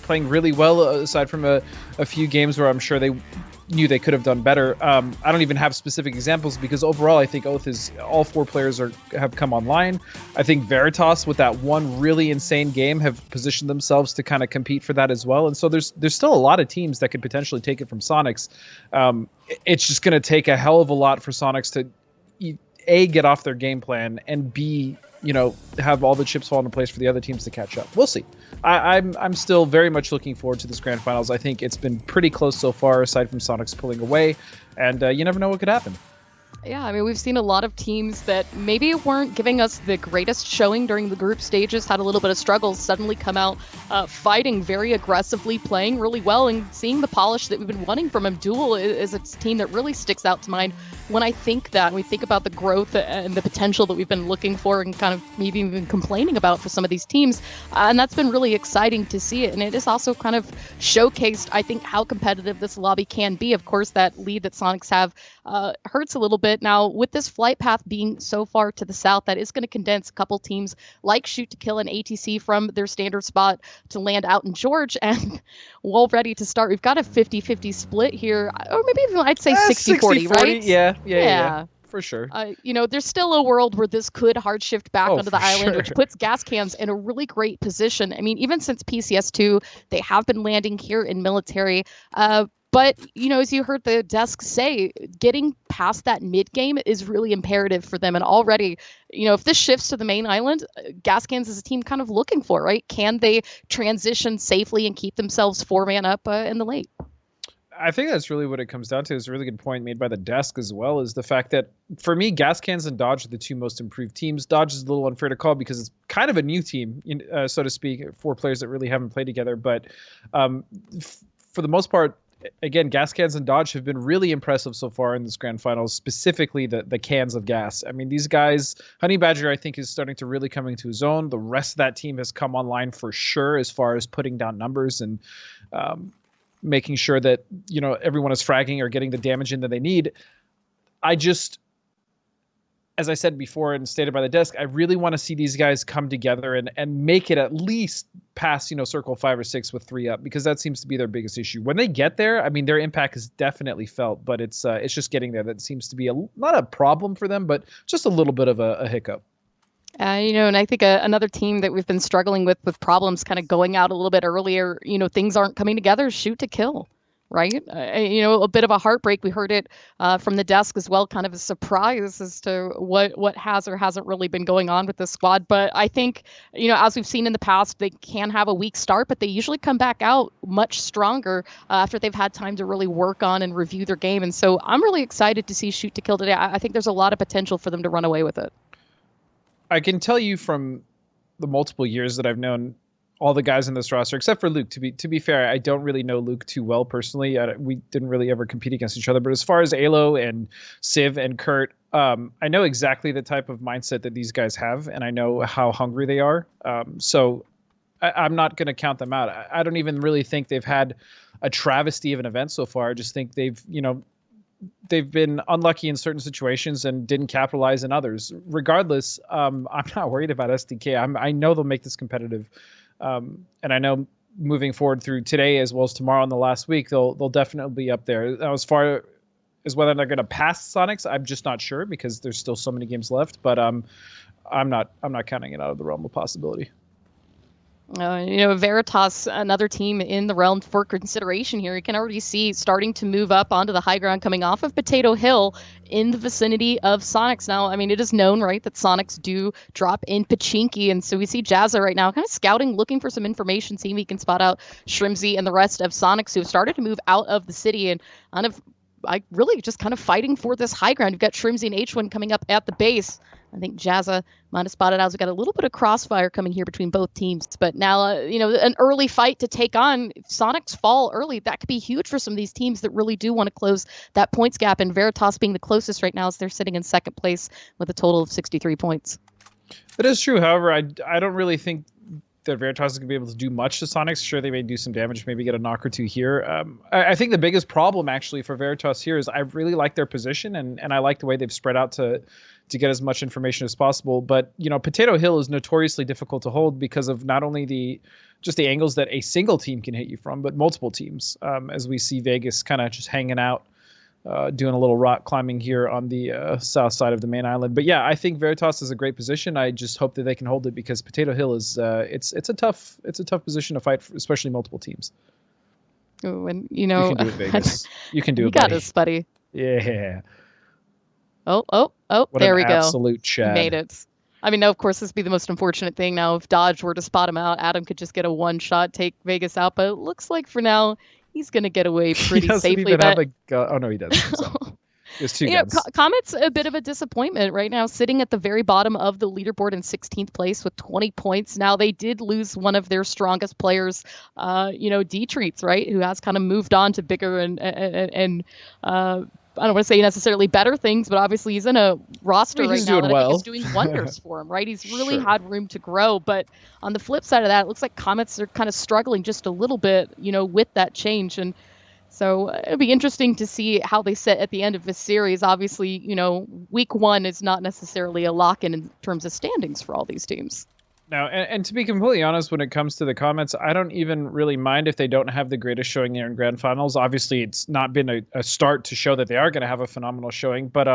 playing really well, aside from a few games where I'm sure they knew they could have done better. I don't even have specific examples because overall I think Oath is all 4 players have come online. I think Veritas with that one really insane game have positioned themselves to kind of compete for that as well. And so there's still a lot of teams that could potentially take it from Sonics. It's just going to take a hell of a lot for Sonics to A, get off their game plan, and B, have all the chips fall into place for the other teams to catch up. We'll see. I'm still very much looking forward to this grand finals. I think it's been pretty close so far, aside from Sonics pulling away, and you never know what could happen. Yeah, I mean, we've seen a lot of teams that maybe weren't giving us the greatest showing during the group stages, had a little bit of struggles, suddenly come out fighting very aggressively, playing really well, and seeing the polish that we've been wanting from them. Duel is a team that really sticks out to mind when I think that, we think about the growth and the potential that we've been looking for and kind of maybe even complaining about for some of these teams. And that's been really exciting to see it. And it is also kind of showcased, I think, how competitive this lobby can be. Of course, that lead that Sonics have hurts a little bit. Now, with this flight path being so far to the south, that is going to condense a couple teams like Shoot to Kill and ATC from their standard spot to land out in George. And well ready to start. We've got a 50-50 split here, or maybe even I'd say 60-40, right? Yeah. For sure. There's still a world where this could hard shift back onto the island, which puts Gas Cans in a really great position. I mean, even since PCS2, they have been landing here in military. But, as you heard the desk say, getting past that mid game is really imperative for them. And already, if this shifts to the main island, Gas Cans is a team kind of looking for, right? Can they transition safely and keep themselves 4-man up in the late? I think that's really what it comes down to. Is a really good point made by the desk as well, is the fact that for me, Gas Cans and Dodge are the 2 most improved teams. Dodge is a little unfair to call because it's kind of a new team, so to speak, 4 players that really haven't played together. But for the most part, again, Gas Cans and Dodge have been really impressive so far in this grand finals, specifically the cans of gas. I mean, these guys, Honey Badger, I think, is starting to really come into his own. The rest of that team has come online for sure as far as putting down numbers and making sure that, everyone is fragging or getting the damage in that they need. As I said before and stated by the desk, I really want to see these guys come together and make it at least past, circle 5 or 6 with 3 up, because that seems to be their biggest issue. When they get there, I mean, their impact is definitely felt, but it's just getting there that seems to be not a problem for them, but just a little bit of a hiccup. And I think another team that we've been struggling with problems kind of going out a little bit earlier, things aren't coming together, Shoot to Kill, right? A bit of a heartbreak. We heard it from the desk as well, kind of a surprise as to what has or hasn't really been going on with this squad. But I think, as we've seen in the past, they can have a weak start, but they usually come back out much stronger after they've had time to really work on and review their game. And so I'm really excited to see Shoot to Kill today. I think there's a lot of potential for them to run away with it. I can tell you from the multiple years that I've known all the guys in this roster, except for Luke. To be fair, I don't really know Luke too well personally. We didn't really ever compete against each other. But as far as Alo and Civ and Kurt, I know exactly the type of mindset that these guys have, and I know how hungry they are. So I'm not going to count them out. I don't even really think they've had a travesty of an event so far. I just think they've been unlucky in certain situations and didn't capitalize in others. Regardless, I'm not worried about SDK. I know they'll make this competitive. And I know moving forward through today as well as tomorrow and the last week, they'll definitely be up there. Now, as far as whether they're going to pass Sonics, I'm just not sure because there's still so many games left. But I'm not counting it out of the realm of possibility. Veritas, another team in the realm for consideration here. You can already see starting to move up onto the high ground coming off of Potato Hill in the vicinity of Sonics. Now, I mean, it is known, right, that Sonics do drop in Pachinki. And so we see Jazza right now kind of scouting, looking for some information, seeing if he can spot out Shrimzy and the rest of Sonics who have started to move out of the city and kind of really just kind of fighting for this high ground. You've got Shrimzy and H1 coming up at the base. I think Jazza might have spotted out. We've got a little bit of crossfire coming here between both teams. But now, an early fight to take on. If Sonics fall early, that could be huge for some of these teams that really do want to close that points gap. And Veritas being the closest right now as they're sitting in second place with a total of 63 points. That is true. However, I don't really think that Veritas is going to be able to do much to Sonics. Sure, they may do some damage, maybe get a knock or two here. I think the biggest problem actually for Veritas here is I really like their position, and I like the way they've spread out to get as much information as possible. But, you know, Potato Hill is notoriously difficult to hold because of not only the angles that a single team can hit you from, but multiple teams, as we see Vegas kind of just hanging out, doing a little rock climbing here on the south side of the main island. But yeah, I think Veritas is a great position. I just hope that they can hold it because Potato Hill is it's a tough position to fight for, especially multiple teams. Ooh, and you know, you can do it, Vegas. You can do you it, buddy. got us, buddy. Yeah. Oh, What there we go. Absolute Chad. Made it. I mean, no, of course, this would be the most unfortunate thing now. If Dodge were to spot him out, Adam could just get a one-shot, take Vegas out. But it looks like for now, he's going to get away pretty he doesn't safely. Even have a gun. Oh, no, he doesn't. So. There's two guns. Comet's a bit of a disappointment right now, sitting at the very bottom of the leaderboard in 16th place with 20 points. Now, they did lose one of their strongest players, D-Treats, right, who has kind of moved on to bigger and I don't want to say necessarily better things, but obviously he's in a roster right now that I think is doing wonders for him, right? He's really had room to grow. But on the flip side of that, it looks like Comets are kind of struggling just a little bit, with that change. And so it'll be interesting to see how they sit at the end of this series. Obviously, week one is not necessarily a lock-in in terms of standings for all these teams. No, and to be completely honest, when it comes to the Comets, I don't even really mind if they don't have the greatest showing there in grand finals. Obviously, it's not been a start to show that they are going to have a phenomenal showing. But,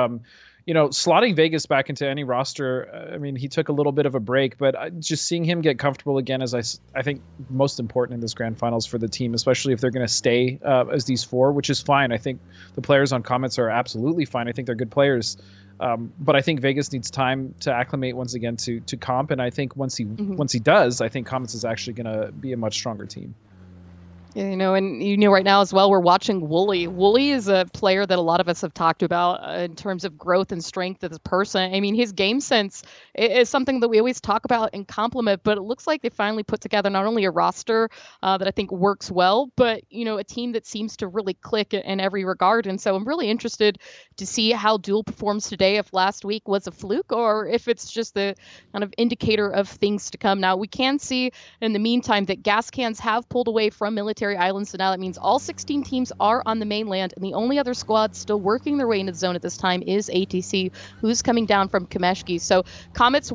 slotting Vegas back into any roster, I mean, he took a little bit of a break. But just seeing him get comfortable again is, I think, most important in this grand finals for the team, especially if they're going to stay as these four, which is fine. I think the players on Comets are absolutely fine. I think they're good players. But I think Vegas needs time to acclimate once again to comp, and I think once he does, I think Comets is actually going to be a much stronger team. Yeah, and right now as well, we're watching Wooly. Wooly is a player that a lot of us have talked about in terms of growth and strength as a person. I mean, his game sense is something that we always talk about and compliment, but it looks like they finally put together not only a roster that I think works well, but, a team that seems to really click in every regard. And so I'm really interested to see how Duel performs today, if last week was a fluke or if it's just the kind of indicator of things to come. Now, we can see in the meantime that gas cans have pulled away from military islands, so now that means all 16 teams are on the mainland, and the only other squad still working their way into the zone at this time is ATC, who's coming down from Kameshki. So Comets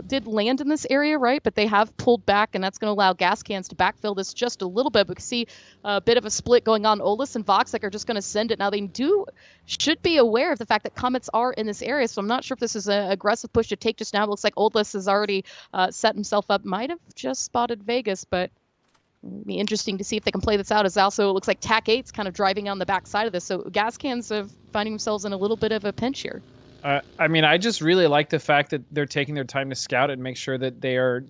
did land in this area, right, but they have pulled back, and that's going to allow gas cans to backfill this just a little bit. We can see a bit of a split going on. Olis and Voxic are just going to send it. Now they should be aware of the fact that Comets are in this area, so I'm not sure if this is an aggressive push to take just now. It looks like Olis has already set himself up, might have just spotted Vegas, but it'll be interesting to see if they can play this out. As also it looks like TAC 8's kind of driving on the backside of this. So gas cans are finding themselves in a little bit of a pinch here. I mean, I just really like the fact that they're taking their time to scout and make sure that they are,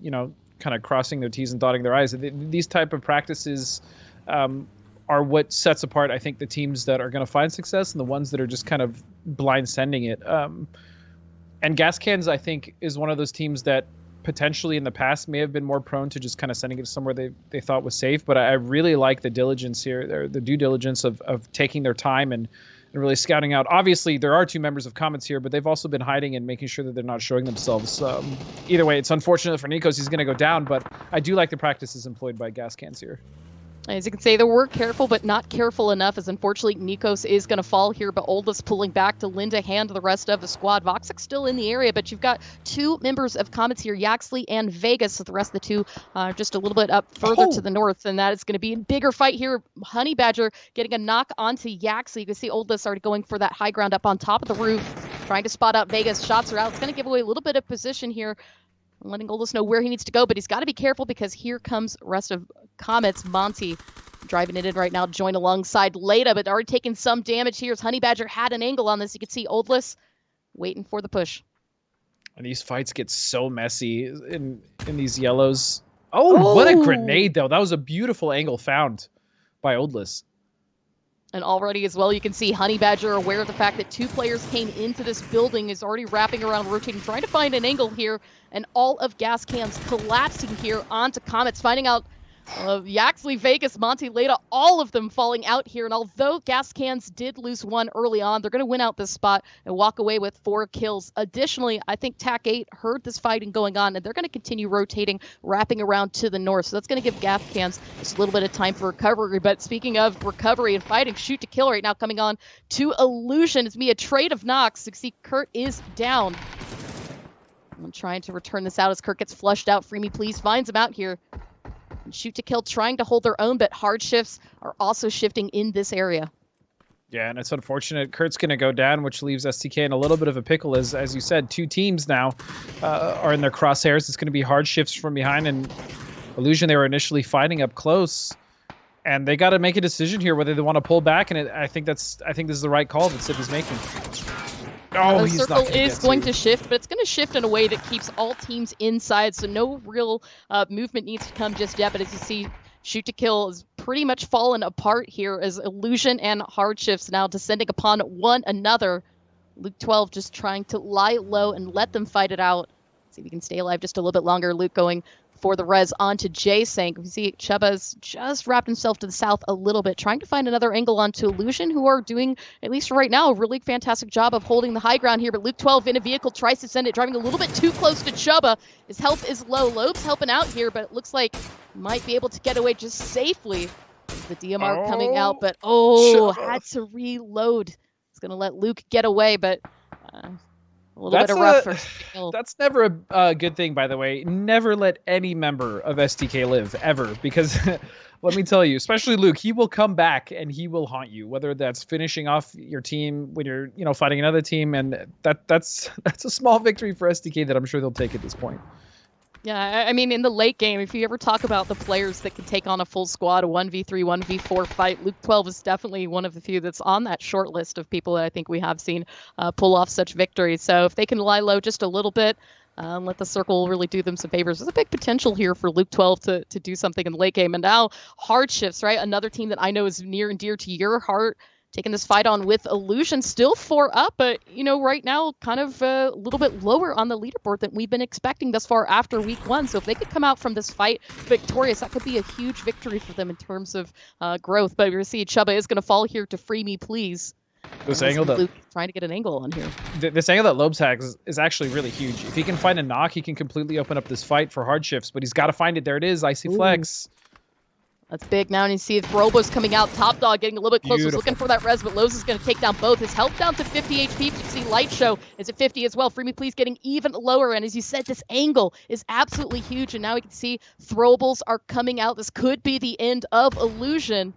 kind of crossing their T's and dotting their I's. These type of practices are what sets apart, I think, the teams that are going to find success and the ones that are just kind of blind sending it. And gas cans, I think, is one of those teams that potentially in the past may have been more prone to just kind of sending it somewhere they thought was safe. But I really like the diligence here, the due diligence of taking their time and really scouting out. Obviously, there are two members of Comets here, but they've also been hiding and making sure that they're not showing themselves. Either way, it's unfortunate for Nikos. He's going to go down, but I do like the practices employed by gas cans here. As you can say, they were careful, but not careful enough, as unfortunately Nikos is going to fall here, but Oldus pulling back to lend a hand to the rest of the squad. Voxic's still in the area, but you've got two members of Comets here, Yaxley and Vegas, so the rest of the two just a little bit up further to the north, and that is going to be a bigger fight here. Honey Badger getting a knock onto Yaxley. You can see Oldus already going for that high ground up on top of the roof, trying to spot out Vegas. Shots are out. It's going to give away a little bit of position here, letting Oldus know where he needs to go, but he's got to be careful because here comes rest of Comets. Monty driving it in right now to join alongside Leda, but already taking some damage here as Honey Badger had an angle on this. You can see Oldless waiting for the push. And these fights get so messy in these yellows. Oh, what a grenade, though. That was a beautiful angle found by Oldless. And already as well, you can see Honey Badger aware of the fact that two players came into this building, is already wrapping around, rotating, trying to find an angle here, and all of gas cans collapsing here onto Comets, finding out Yaxley, Vegas, Monty Leda, all of them falling out here. And although Gas Cans did lose one early on, they're going to win out this spot and walk away with 4 kills. Additionally, I think TAC 8 heard this fighting going on, and they're going to continue rotating, wrapping around to the north. So that's going to give Gas Cans just a little bit of time for recovery. But speaking of recovery and fighting, shoot to kill right now coming on to Illusion. It's me a trade of knocks. You see Kurt is down. I'm trying to return this out as Kurt gets flushed out. Free me, please. Finds him out here. Shoot to kill trying to hold their own, but hard shifts are also shifting in this area. Yeah, and it's unfortunate. Kurt's going to go down, which leaves STK in a little bit of a pickle. As you said, 2 teams now are in their crosshairs. It's going to be hard shifts from behind, and Illusion, they were initially fighting up close, and they got to make a decision here whether they want to pull back, and I think this is the right call that Sid is making. Oh, the circle is going to shift, but it's going to shift in a way that keeps all teams inside, so no real movement needs to come just yet. But as you see, shoot to kill is pretty much fallen apart here as Illusion and hard shifts now descending upon one another. Luke 12 just trying to lie low and let them fight it out. See if we can stay alive just a little bit longer. Luke going for the res onto J-Sank. We see Chuba's just wrapped himself to the south a little bit, trying to find another angle onto Illusion, who are doing, at least right now, a really fantastic job of holding the high ground here. But Luke 12 in a vehicle tries to send it, driving a little bit too close to Chuba. His health is low. Loeb's helping out here, but it looks like he might be able to get away just safely. The DMR coming out, but had to reload. It's going to let Luke get away, but a little bit of rough for That's never a good thing, by the way. Never let any member of STK live, ever. Because, let me tell you, especially Luke, he will come back and he will haunt you. Whether that's finishing off your team when you're, fighting another team. And that's a small victory for STK that I'm sure they'll take at this point. Yeah, I mean, in the late game, if you ever talk about the players that can take on a full squad, a 1v3, 1v4 fight, Luke 12 is definitely one of the few that's on that short list of people that I think we have seen pull off such victories. So if they can lie low just a little bit, let the circle really do them some favors. There's a big potential here for Luke 12 to do something in the late game. And now hard shifts, right? Another team that I know is near and dear to your heart. Taking this fight on with Illusion, still 4 up, but, right now kind of a little bit lower on the leaderboard than we've been expecting thus far after week 1. So if they could come out from this fight victorious, that could be a huge victory for them in terms of growth. But we see Chuba is going to fall here to free me, please. This angle that Luke trying to get an angle on here. This angle that Loebs has is actually really huge. If he can find a knock, he can completely open up this fight for hard shifts, but he's got to find it. There it is, Icy Flex. That's big now, and you see Robo's coming out. Top Dog getting a little bit closer. He's looking for that res, but Lowe's is going to take down both. His health down to 50 HP. You see Light Show is at 50 as well. Free Me Please getting even lower, and as you said, this angle is absolutely huge, and now we can see throwables are coming out. This could be the end of Illusion.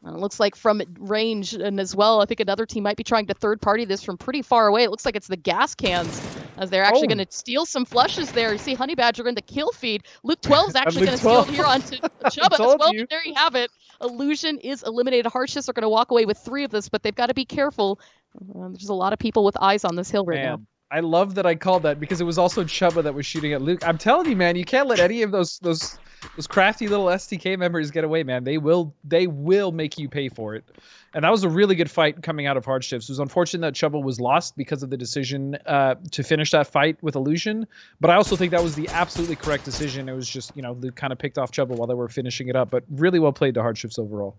And it looks like from range, and as well, I think another team might be trying to third-party this from pretty far away. It looks like it's the gas cans, as they're actually going to steal some flushes there. You see Honey Badger in the kill feed. Luke 12 is actually going to steal here onto Chuba as well. But there you have it. Illusion is eliminated. Harshes are going to walk away with 3 of this, but they've got to be careful. There's a lot of people with eyes on this hill right now. I love that I called that because it was also Chuba that was shooting at Luke. I'm telling you, man, you can't let any of those crafty little STK members get away, man. They will make you pay for it. And that was a really good fight coming out of hard shifts. It was unfortunate that Chuba was lost because of the decision to finish that fight with Illusion. But I also think that was the absolutely correct decision. It was just, Luke kind of picked off Chuba while they were finishing it up. But really well played to hard shifts overall.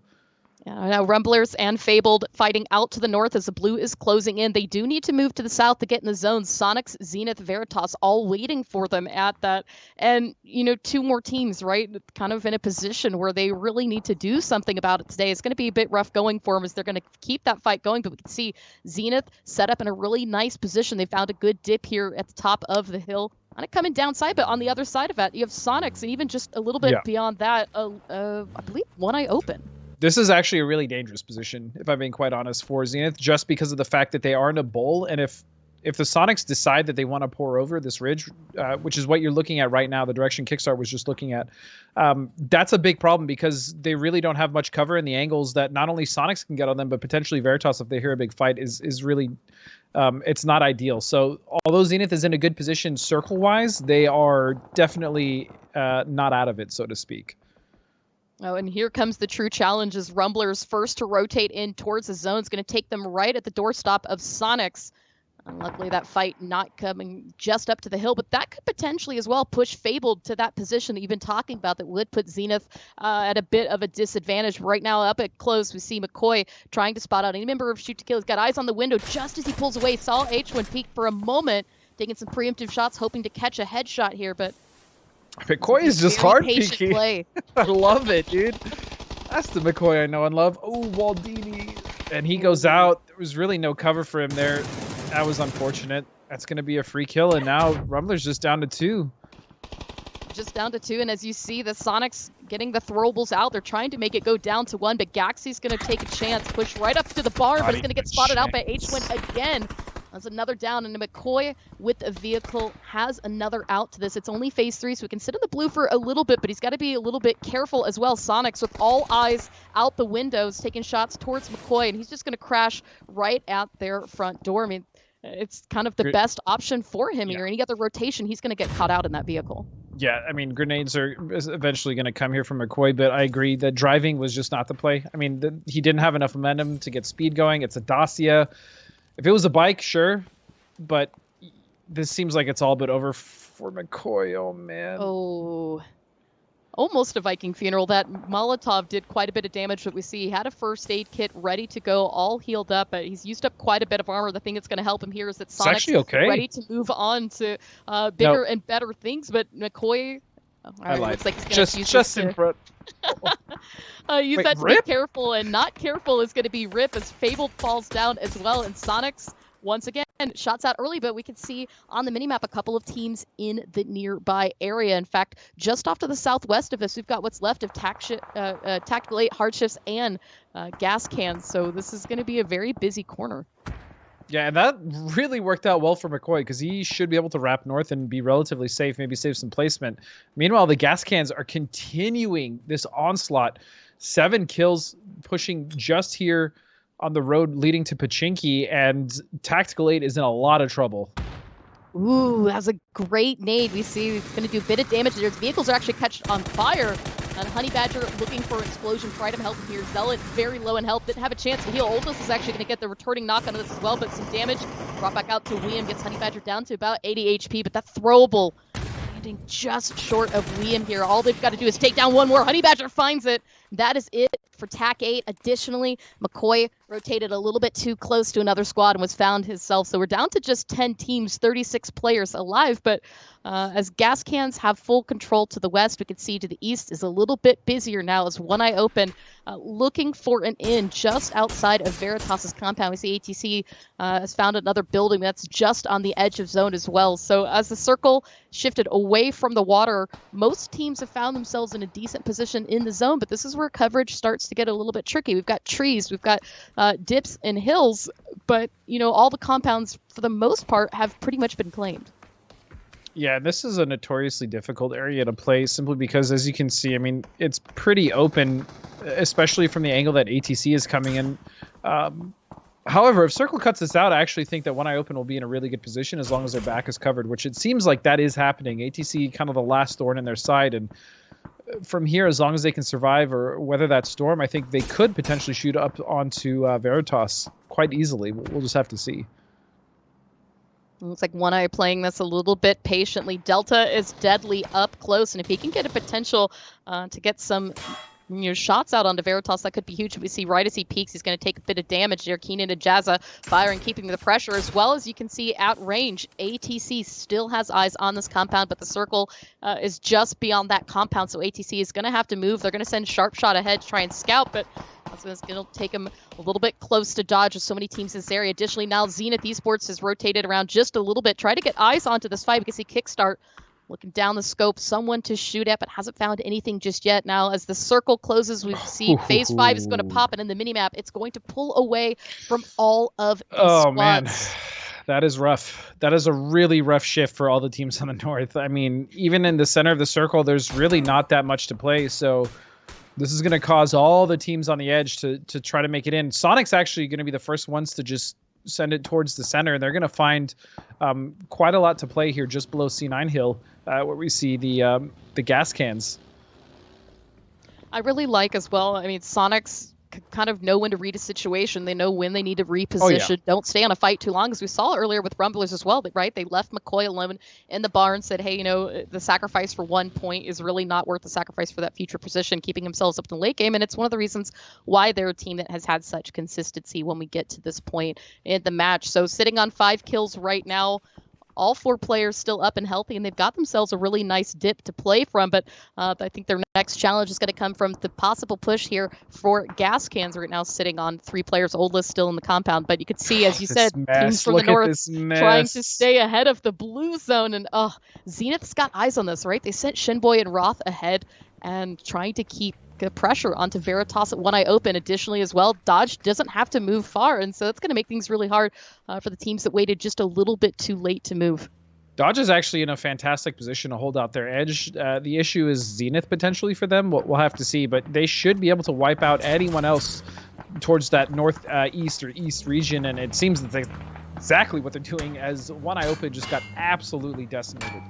Yeah, now Rumblers and Fabled fighting out to the north as the blue is closing in. They do need to move to the south to get in the zone. Sonics, Zenith, Veritas all waiting for them at that. And, 2 more teams, right? Kind of in a position where they really need to do something about it today. It's going to be a bit rough going for them as they're going to keep that fight going. But we can see Zenith set up in a really nice position. They found a good dip here at the top of the hill. Kind of coming downside, but on the other side of that, you have Sonics, and even just a little bit beyond that, I believe One Eye Open. This is actually a really dangerous position, if I'm being quite honest, for Zenith, just because of the fact that they are in a bowl. And if the Sonics decide that they want to pour over this ridge, which is what you're looking at right now, the direction Kickstart was just looking at, that's a big problem because they really don't have much cover in the angles that not only Sonics can get on them, but potentially Veritas, if they hear a big fight, is really, it's not ideal. So although Zenith is in a good position circle-wise, they are definitely not out of it, so to speak. Oh, and here comes the true challenge as Rumblers first to rotate in towards the zone. It's going to take them right at the doorstop of Sonics. And luckily, that fight not coming just up to the hill, but that could potentially as well push Fabled to that position that you've been talking about that would put Zenith at a bit of a disadvantage. Right now, up at close, we see McCoy trying to spot out any member of Shoot to Kill. He's got eyes on the window just as he pulls away. Saw H1 peek for a moment, taking some preemptive shots, hoping to catch a headshot here, but McCoy is just hard peeking. Play. I love it, dude. That's the McCoy I know and love. Oh, Waldini. And he goes out. There was really no cover for him there. That was unfortunate. That's going to be a free kill, and now Rumbler's just down to 2. Just down to 2, and as you see, the Sonics getting the throwables out. They're trying to make it go down to 1, but Gaxie's going to take a chance, push right up to the barn, but he's going to get spotted out by H1 again. That's another down, and McCoy with a vehicle has another out to this. It's only phase 3, so we can sit in the blue for a little bit, but he's got to be a little bit careful as well. Sonics with all eyes out the windows, taking shots towards McCoy, and he's just going to crash right at their front door. I mean, it's kind of the best option for him here. Any other rotation, he's going to get caught out in that vehicle. Yeah, I mean, grenades are eventually going to come here from McCoy, but I agree that driving was just not the play. I mean, he didn't have enough momentum to get speed going. It's a Dacia. If it was a bike, sure, but this seems like it's all but over for McCoy. Oh, man. Oh, almost a Viking funeral. That Molotov did quite a bit of damage, but we see he had a first aid kit ready to go, all healed up, but he's used up quite a bit of armor. The thing that's going to help him here is that Sonic's ready to move on to bigger and better things, but McCoy... Oh, all right, looks like he's going to just in front. Use that to be careful, and not careful is going to be Rip as Fabled falls down as well, and Sonics once again shots out early, but we can see on the minimap a couple of teams in the nearby area. In fact, just off to the southwest of us, we've got what's left of Tactical 8, Hardships, and Gas Cans, so this is going to be a very busy corner. Yeah, and that really worked out well for McCoy because he should be able to wrap north and be relatively safe, maybe save some placement. Meanwhile, the Gas Cans are continuing this onslaught. 7 kills pushing just here on the road leading to Pachinki, and Tactical 8 is in a lot of trouble. Ooh, that was a great nade. We see it's going to do a bit of damage. His vehicles are actually catched on fire. And Honey Badger looking for an explosion. Tried to help him here. Zealot very low in health. Didn't have a chance to heal. Oldus is actually going to get the returning knock on this as well, but some damage. Brought back out to William. Gets Honey Badger down to about 80 HP, but that throwable landing just short of William here. All they've got to do is take down one more. Honey Badger finds it. That is it for TAC 8. Additionally, McCoy rotated a little bit too close to another squad and was found himself. So we're down to just 10 teams, 36 players alive. But as Gas Cans have full control to the west, we can see to the east is a little bit busier now as One Eye Open looking for an inn just outside of Veritas's compound. We see ATC has found another building that's just on the edge of zone as well. So as the circle shifted away from the water, most teams have found themselves in a decent position in the zone, but this is where coverage starts to get a little bit tricky. We've got trees, we've got dips and hills, but you know, all the compounds for the most part have pretty much been claimed. Yeah, this is a notoriously difficult area to play simply because, as you can see, I mean, it's pretty open, especially from the angle that ATC is coming in. However, if Circle cuts this out, I actually think that One Eye Open will be in a really good position as long as their back is covered, which it seems like that is happening. ATC kind of the last thorn in their side, and from here, as long as they can survive or weather that storm, I think they could potentially shoot up onto Veritas quite easily. We'll just have to see. Looks like One Eye playing this a little bit patiently. Delta is deadly up close, and if he can get a potential to get some shots out onto Veritas, that could be huge. We see right as he peaks, he's going to take a bit of damage there. Keenan and Jazza firing, keeping the pressure, as well as you can see at range. ATC still has eyes on this compound, but the circle is just beyond that compound, so ATC is going to have to move. They're going to send Sharp Shot ahead to try and scout, but that's going to take him a little bit close to dodge with so many teams in this area. Additionally, now Zenith Esports has rotated around just a little bit, try to get eyes onto this fight because he kickstart. Looking down the scope, someone to shoot at, but hasn't found anything just yet. Now, as the circle closes, we see Phase 5 is going to pop, and in the minimap, it's going to pull away from all of these squads. Man, that is rough. That is a really rough shift for all the teams on the north. I mean, even in the center of the circle, there's really not that much to play, so this is going to cause all the teams on the edge to try to make it in. Sonic's actually going to be the first ones to just send it towards the center. They're going to find quite a lot to play here just below C9 Hill, where we see the gas cans. I really like as well, I mean, Sonic's kind of know when to read a situation. They know when they need to reposition. Oh, yeah. Don't stay on a fight too long, as we saw earlier with Rumblers as well, right? They left McCoy alone in the bar and said, hey, you know, the sacrifice for 1 point is really not worth the sacrifice for that future position, keeping themselves up in the late game. And it's one of the reasons why they're a team that has had such consistency when we get to this point in the match. So sitting on 5 kills right now, all 4 players still up and healthy, and they've got themselves a really nice dip to play from. But I think their next challenge is going to come from the possible push here for Gas Cans right now, sitting on 3 players. Oldest still in the compound, but you could see, as you said, teams from the north trying to stay ahead of the blue zone. And Zenith's got eyes on this, right? They sent Shinboy and Roth ahead and trying to keep the pressure onto Veritas at one eye open. Additionally as well, Dodge doesn't have to move far, and so that's going to make things really hard for the teams that waited just a little bit too late to move. Dodge is actually in a fantastic position to hold out their edge. The issue is Zenith potentially for them. We'll have to see, but they should be able to wipe out anyone else towards that north east or east region, and it seems that exactly what they're doing, as one eye open just got absolutely decimated.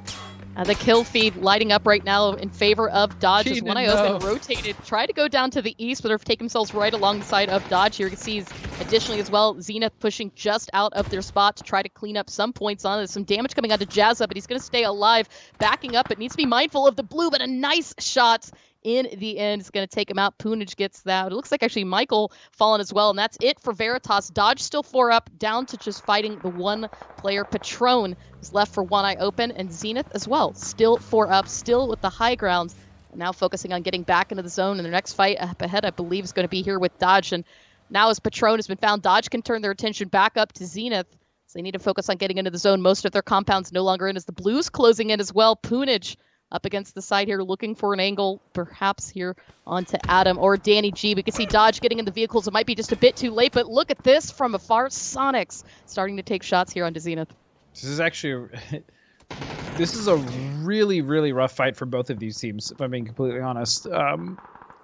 The kill feed lighting up right now in favor of Dodge as one eye open rotated, tried to go down to the east, but they've taken themselves right alongside of Dodge here. You can see additionally as well, Zenith pushing just out of their spot to try to clean up some points on it. There's some damage coming onto Jazza, but he's going to stay alive. Backing up, but needs to be mindful of the blue, but a nice shot in the end is going to take him out. Poonage gets that. It looks like actually Michael fallen as well, and that's it for Veritas. Dodge still 4 up, down to just fighting the 1 player. Patron is left for one eye open, and Zenith as well, still 4 up, still with the high ground. Now focusing on getting back into the zone, and their next fight up ahead, I believe, is going to be here with Dodge. And now as Patron has been found, Dodge can turn their attention back up to Zenith. So they need to focus on getting into the zone. Most of their compounds no longer in, as the Blues closing in as well. Poonage up against the side here, looking for an angle, perhaps here onto Adam or Danny G. We can see Dodge getting in the vehicles. It might be just a bit too late, but look at this from afar. Sonics starting to take shots here onto Zenith. This is actually this is a really, really rough fight for both of these teams, if I'm being completely honest.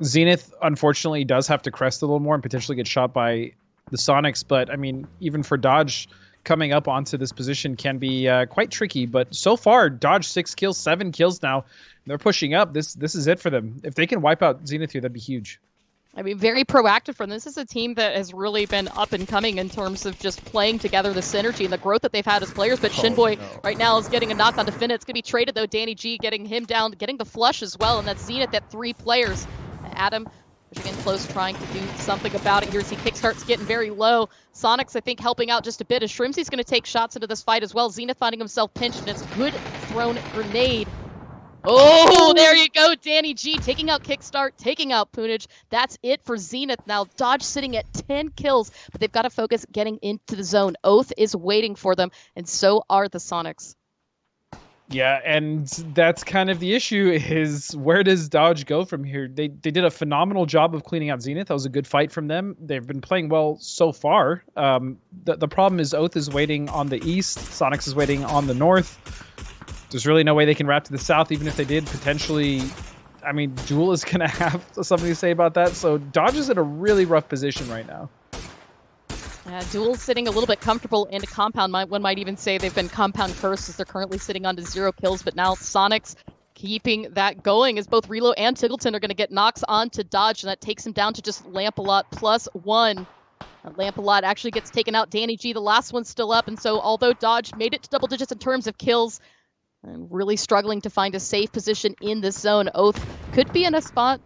Zenith, unfortunately, does have to crest a little more and potentially get shot by the Sonics, but, I mean, even for Dodge, coming up onto this position can be quite tricky. But so far, Dodge 6 kills, 7 kills now. They're pushing up. This is it for them. If they can wipe out Zenith here, that'd be huge. I mean, very proactive from them. This is a team that has really been up and coming in terms of just playing together, the synergy and the growth that they've had as players. But Shinboy right now is getting a knock on to Finn. It's going to be traded, though. Danny G getting him down, getting the flush as well. And that's Zenith at 3 players. Adam pushing in close, trying to do something about it here. See, Kickstart's getting very low. Sonics, I think, helping out just a bit. As Shrimsy's going to take shots into this fight as well. Zenith finding himself pinched, and it's a good thrown grenade. Oh, there you go, Danny G taking out Kickstart, taking out Poonage. That's it for Zenith now. Dodge sitting at 10 kills, but they've got to focus getting into the zone. Oath is waiting for them, and so are the Sonics. Yeah, and that's kind of the issue, is where does Dodge go from here? They did a phenomenal job of cleaning out Zenith. That was a good fight from them. They've been playing well so far. The problem is Oath is waiting on the east. Sonics is waiting on the north. There's really no way they can wrap to the south, even if they did potentially. I mean, Duel is going to have something to say about that. So Dodge is in a really rough position right now. Duel's sitting a little bit comfortable into compound. One might even say they've been compound cursed, as they're currently sitting on to 0 kills. But now Sonics keeping that going, as both Relo and Tiggleton are going to get knocks onto Dodge, and that takes him down to just Lampalot +1. Lampalot actually gets taken out. Danny G, the last one's still up. And so although Dodge made it to double digits in terms of kills, and really struggling to find a safe position in this zone, Oath could be in a spot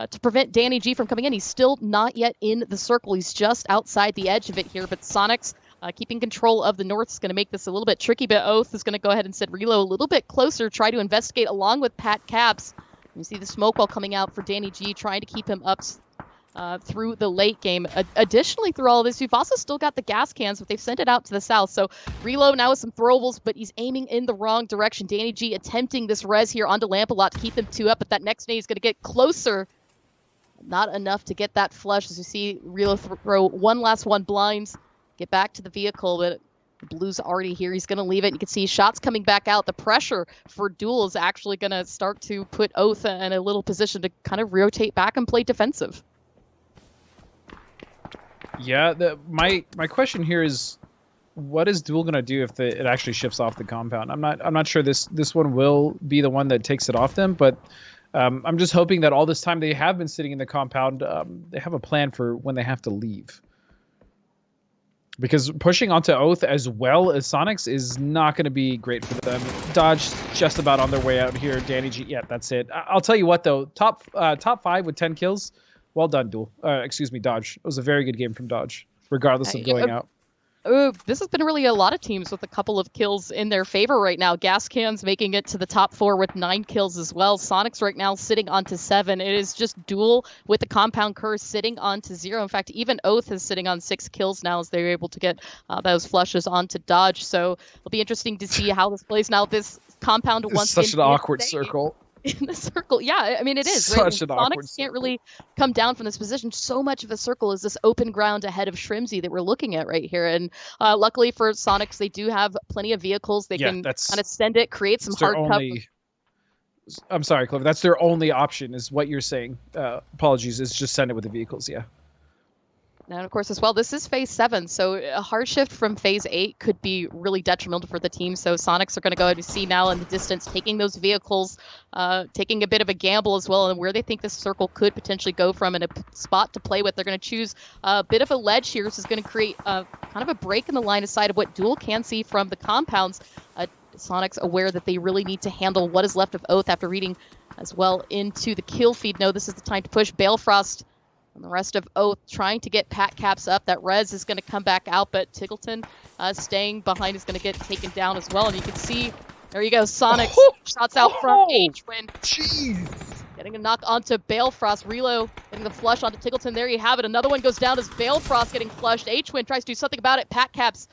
to prevent Danny G from coming in. He's still not yet in the circle. He's just outside the edge of it here. But Sonics keeping control of the north is going to make this a little bit tricky. But Oath is going to go ahead and send Relo a little bit closer, try to investigate along with Pat Caps. You see the smoke wall coming out for Danny G, trying to keep him up through the late game. Additionally, through all of this, we've also still got the gas cans, but they've sent it out to the south. So Relo now with some throwables, but he's aiming in the wrong direction. Danny G attempting this res here onto Lampalot to keep them 2 up, but that next nade is going to get closer. Not enough to get that flush, as you see Relo throw one last one blinds, get back to the vehicle, but the Blue's already here. He's going to leave it. You can see shots coming back out. The pressure for Duel is actually going to start to put Oath in a little position to kind of rotate back and play defensive. Yeah, my question here is, what is Duel gonna do if it actually shifts off the compound? I'm not sure this one will be the one that takes it off them, but I'm just hoping that all this time they have been sitting in the compound, they have a plan for when they have to leave. Because pushing onto Oath as well as Sonics is not going to be great for them. Dodge just about on their way out here. Danny G, yeah, that's it. I'll tell you what, though. Top 5 with 10 kills. Well done, Duel. Excuse me, Dodge. It was a very good game from Dodge, regardless of going out. This has been really a lot of teams with a couple of kills in their favor right now. Gas Cans making it to the top 4 with 9 kills as well. Sonics right now sitting onto 7. It is just Duel with the compound curse sitting onto 0. In fact, even Oath is sitting on 6 kills now as they're able to get those flushes onto Dodge. So it'll be interesting to see how this plays now. This compound It's once such an awkward circle. In the circle, yeah, I mean it is. Such right? an awkward Sonics can't really come down from this position. So much of the circle is this open ground ahead of Shrimzy that we're looking at right here. And luckily for Sonics, they do have plenty of vehicles. They can kind of send it, create some hard cover. I'm sorry, Clover. That's their only option, is what you're saying. Apologies, is just send it with the vehicles. Yeah. And of course, as well, this is phase 7, so a hard shift from phase 8 could be really detrimental for the team. So Sonics are going to go to see now in the distance, taking those vehicles, taking a bit of a gamble as well, and where they think this circle could potentially go from and a spot to play with. They're going to choose a bit of a ledge here. This is going to create kind of a break in the line of sight of what Duel can see from the compounds. Sonics aware that they really need to handle what is left of Oath after reading as well into the kill feed. No, this is the time to push. Balefrost and the rest of Oath trying to get Pat Caps up. That res is going to come back out, but Tiggleton staying behind is going to get taken down as well. And you can see, there you go, Sonics shots out from H-Win. Jeez. Getting a knock onto Balefrost. Relo getting the flush onto Tiggleton. There you have it. Another one goes down as Balefrost getting flushed. H-Win tries to do something about it. Pat Caps.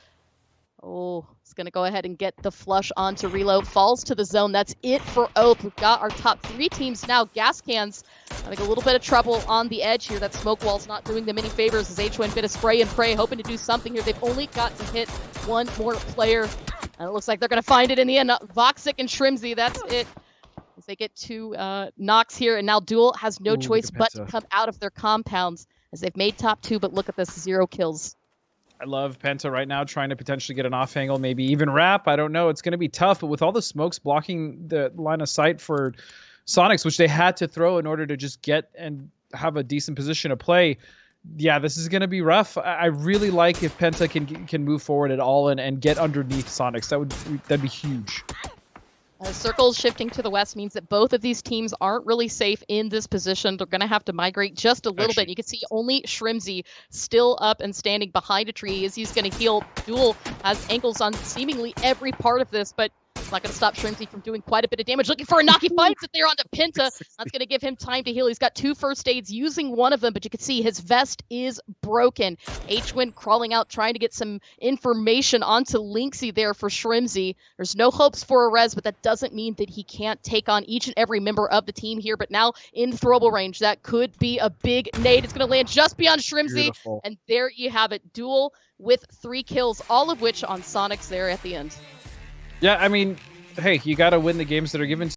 Oh, it's going to go ahead and get the flush onto Reload. Falls to the zone. That's it for Oath. We've got our top 3 teams now. Gas Cans having a little bit of trouble on the edge here. That smoke wall's not doing them any favors as H1 bit of spray and pray, hoping to do something here. They've only got to hit one more player. And it looks like they're going to find it in the end. Voxic and Shrimzy, that's it. As they get 2 knocks here. And now Duel has no choice but to come out of their compounds as they've made top 2. But look at this, 0 kills. I love Penta right now, trying to potentially get an off angle, maybe even wrap. I don't know. It's going to be tough, but with all the smokes blocking the line of sight for Sonics, which they had to throw in order to just get and have a decent position to play, yeah, this is going to be rough. I really like if Penta can move forward at all and get underneath Sonics. That'd be huge. Circles shifting to the west means that both of these teams aren't really safe in this position. They're going to have to migrate just a little bit. You can see only Shrimzy still up and standing behind a tree as he's going to heal. Duel has ankles on seemingly every part of this, but it's not going to stop Shrimzy from doing quite a bit of damage. Looking for a knock. He finds it there onto Penta. That's going to give him time to heal. He's got 2 first aids, using one of them, but you can see his vest is broken. H-Win crawling out, trying to get some information onto Lynxy there for Shrimzy. There's no hopes for a res, but that doesn't mean that he can't take on each and every member of the team here. But now in throwable range, that could be a big nade. It's going to land just beyond Shrimzy. Beautiful. And there you have it. Duel with 3 kills, all of which on Sonics there at the end. Yeah, I mean, hey, you got to win the games that are given to